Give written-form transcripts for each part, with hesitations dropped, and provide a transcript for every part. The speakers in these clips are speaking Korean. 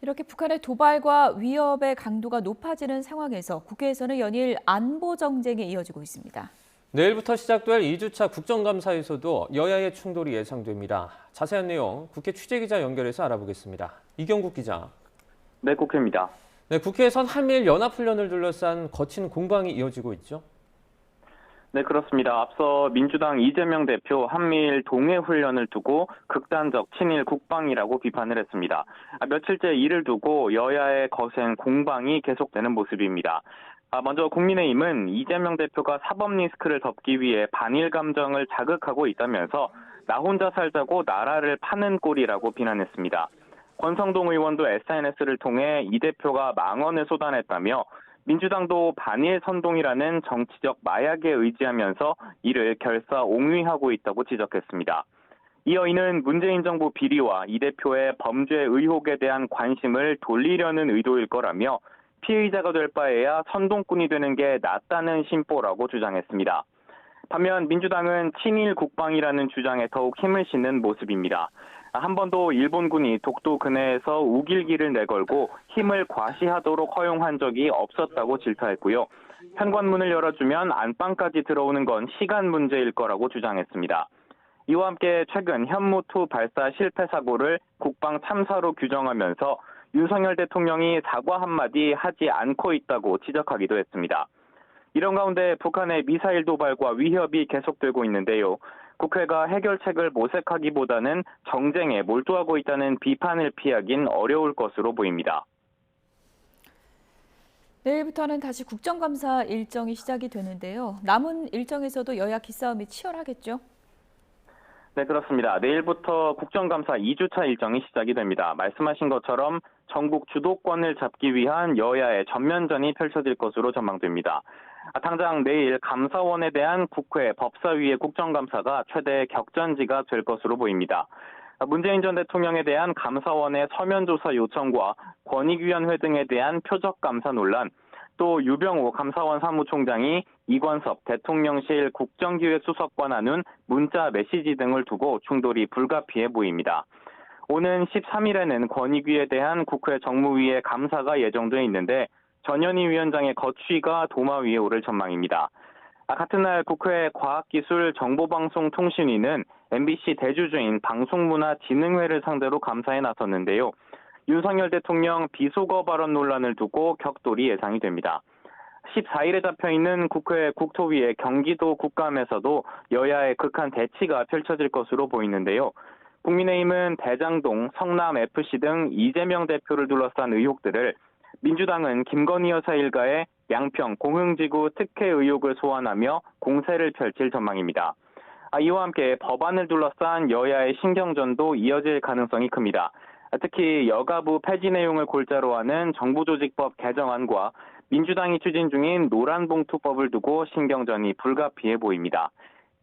이렇게 북한의 도발과 위협의 강도가 높아지는 상황에서 국회에서는 연일 안보 정쟁이 이어지고 있습니다. 내일부터 시작될 2주차 국정감사에서도 여야의 충돌이 예상됩니다. 자세한 내용 국회 취재기자 연결해서 알아보겠습니다. 이경국 기자. 네, 국회입니다. 네, 국회에선 한미일 연합훈련을 둘러싼 거친 공방이 이어지고 있죠. 네, 그렇습니다. 앞서 민주당 이재명 대표 한미일 동해훈련을 두고 극단적 친일 국방이라고 비판을 했습니다. 며칠째 이를 두고 여야의 거센 공방이 계속되는 모습입니다. 먼저 국민의힘은 이재명 대표가 사법 리스크를 덮기 위해 반일 감정을 자극하고 있다면서 나 혼자 살자고 나라를 파는 꼴이라고 비난했습니다. 권성동 의원도 SNS를 통해 이 대표가 망언을 쏟아냈다며 민주당도 반일 선동이라는 정치적 마약에 의지하면서 이를 결사옹위하고 있다고 지적했습니다. 이어 이는 문재인 정부 비리와 이 대표의 범죄 의혹에 대한 관심을 돌리려는 의도일 거라며 피의자가 될 바에야 선동꾼이 되는 게 낫다는 심보라고 주장했습니다. 반면 민주당은 친일 국방이라는 주장에 더욱 힘을 싣는 모습입니다. 한 번도 일본군이 독도 근해에서 우길기를 내걸고 힘을 과시하도록 허용한 적이 없었다고 질타했고요. 현관문을 열어주면 안방까지 들어오는 건 시간 문제일 거라고 주장했습니다. 이와 함께 최근 현무2 발사 실패 사고를 국방 참사로 규정하면서 윤석열 대통령이 사과 한마디 하지 않고 있다고 지적하기도 했습니다. 이런 가운데 북한의 미사일 도발과 위협이 계속되고 있는데요. 국회가 해결책을 모색하기보다는 정쟁에 몰두하고 있다는 비판을 피하긴 어려울 것으로 보입니다. 내일부터는 다시 국정감사 일정이 시작이 되는데요. 남은 일정에서도 여야 기싸움이 치열하겠죠? 네, 그렇습니다. 내일부터 국정감사 2주차 일정이 시작이 됩니다. 말씀하신 것처럼 전국 주도권을 잡기 위한 여야의 전면전이 펼쳐질 것으로 전망됩니다. 당장 내일 감사원에 대한 국회 법사위의 국정감사가 최대 격전지가 될 것으로 보입니다. 문재인 전 대통령에 대한 감사원의 서면조사 요청과 권익위원회 등에 대한 표적감사 논란, 또 유병호 감사원 사무총장이 이관섭 대통령실 국정기획수석과 나눈 문자 메시지 등을 두고 충돌이 불가피해 보입니다. 오는 13일에는 권익위에 대한 국회 정무위의 감사가 예정돼 있는데 전현희 위원장의 거취가 도마 위에 오를 전망입니다. 같은 날 국회 과학기술정보방송통신위는 MBC 대주주인 방송문화진흥회를 상대로 감사에 나섰는데요. 윤석열 대통령 비속어 발언 논란을 두고 격돌이 예상이 됩니다. 14일에 잡혀있는 국회 국토위의 경기도 국감에서도 여야의 극한 대치가 펼쳐질 것으로 보이는데요. 국민의힘은 대장동, 성남FC 등 이재명 대표를 둘러싼 의혹들을, 민주당은 김건희 여사 일가의 양평 공흥지구 특혜 의혹을 소환하며 공세를 펼칠 전망입니다. 이와 함께 법안을 둘러싼 여야의 신경전도 이어질 가능성이 큽니다. 특히 여가부 폐지 내용을 골자로 하는 정부조직법 개정안과 민주당이 추진 중인 노란봉투법을 두고 신경전이 불가피해 보입니다.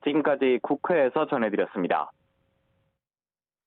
지금까지 국회에서 전해드렸습니다.